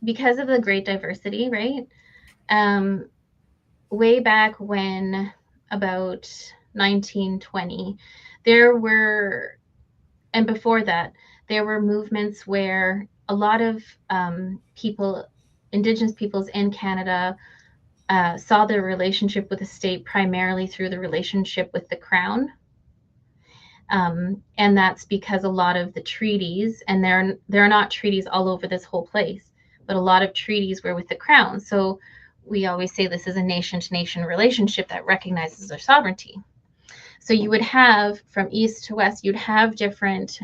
because of the great diversity, right? Way back when, about 1920, there were, and before that, there were movements where a lot of people, Indigenous peoples in Canada, saw their relationship with the state primarily through the relationship with the crown. And that's because a lot of the treaties, and there are not treaties all over this whole place, but a lot of treaties were with the crown. So we always say this is a nation-to-nation relationship that recognizes their sovereignty. So you would have, from east to west, you'd have different,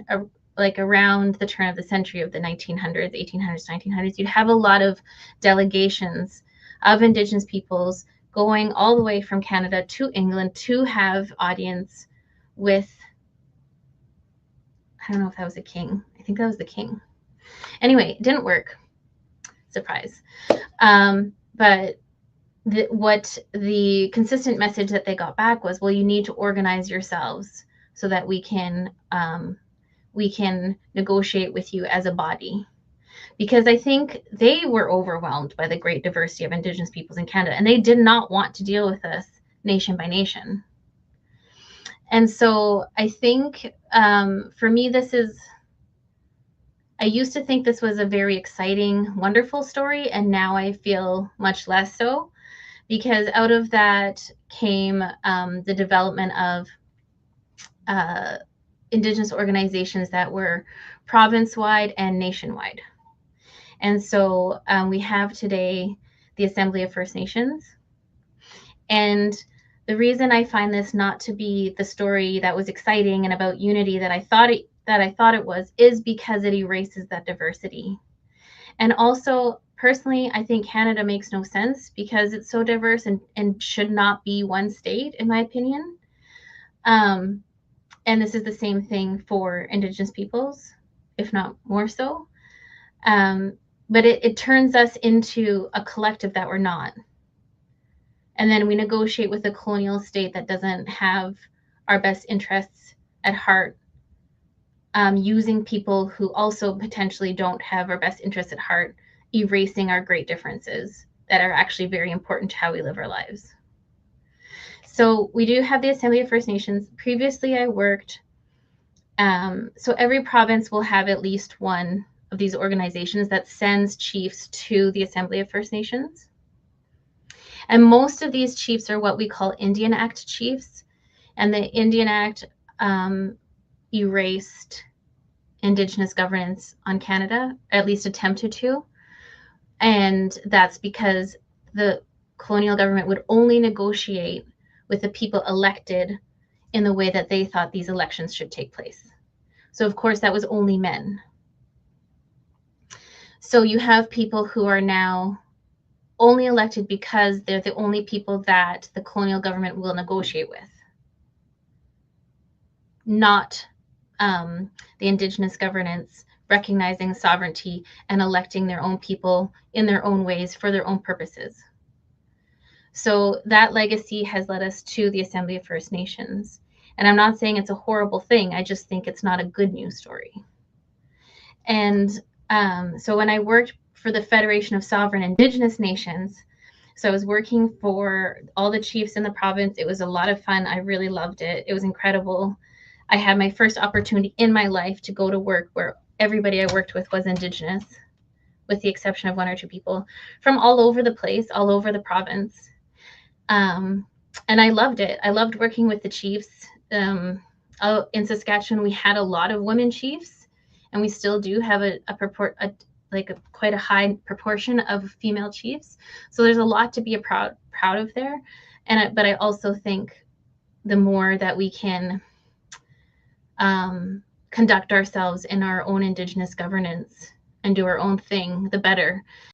like around the turn of the century of the 1900s, 1800s, 1900s, you'd have a lot of delegations of Indigenous peoples going all the way from Canada to England to have audience with, I don't know if that was a king. I think that was the king. Anyway, it didn't work. Surprise. But what the consistent message that they got back was, well, you need to organize yourselves so that we can negotiate with you as a body. Because I think they were overwhelmed by the great diversity of Indigenous peoples in Canada, and they did not want to deal with us nation by nation. And so I think for me, I used to think this was a very exciting, wonderful story, and now I feel much less so, because out of that came the development of Indigenous organizations that were province-wide and nationwide. And so we have today the Assembly of First Nations. And the reason I find this not to be the story that was exciting and about unity that I thought it was is because it erases that diversity. And also, personally, I think Canada makes no sense because it's so diverse and should not be one state, in my opinion. And this is the same thing for Indigenous peoples, if not more so. But it turns us into a collective that we're not. And then we negotiate with a colonial state that doesn't have our best interests at heart, using people who also potentially don't have our best interests at heart, erasing our great differences that are actually very important to how we live our lives. So we do have the Assembly of First Nations. Previously, I worked, so every province will have at least one of these organizations that sends chiefs to the Assembly of First Nations. And most of these chiefs are what we call Indian Act chiefs. And the Indian Act erased Indigenous governance on Canada, at least attempted to. And that's because the colonial government would only negotiate with the people elected in the way that they thought these elections should take place. So of course, that was only men. So you have people who are now only elected because they're the only people that the colonial government will negotiate with, not the Indigenous governance recognizing sovereignty and electing their own people in their own ways for their own purposes. So that legacy has led us to the Assembly of First Nations. And I'm not saying it's a horrible thing. I just think it's not a good news story. And so when I worked for the Federation of Sovereign Indigenous Nations, so I was working for all the chiefs in the province. It was a lot of fun. I really loved it. It was incredible. I had my first opportunity in my life to go to work where everybody I worked with was Indigenous, with the exception of one or two people from all over the place, all over the province. And I loved it. I loved working with the chiefs. In Saskatchewan, we had a lot of women chiefs, and we still do have quite a high proportion of female chiefs. So there's a lot to be proud of there. But I also think the more that we can conduct ourselves in our own Indigenous governance and do our own thing, the better.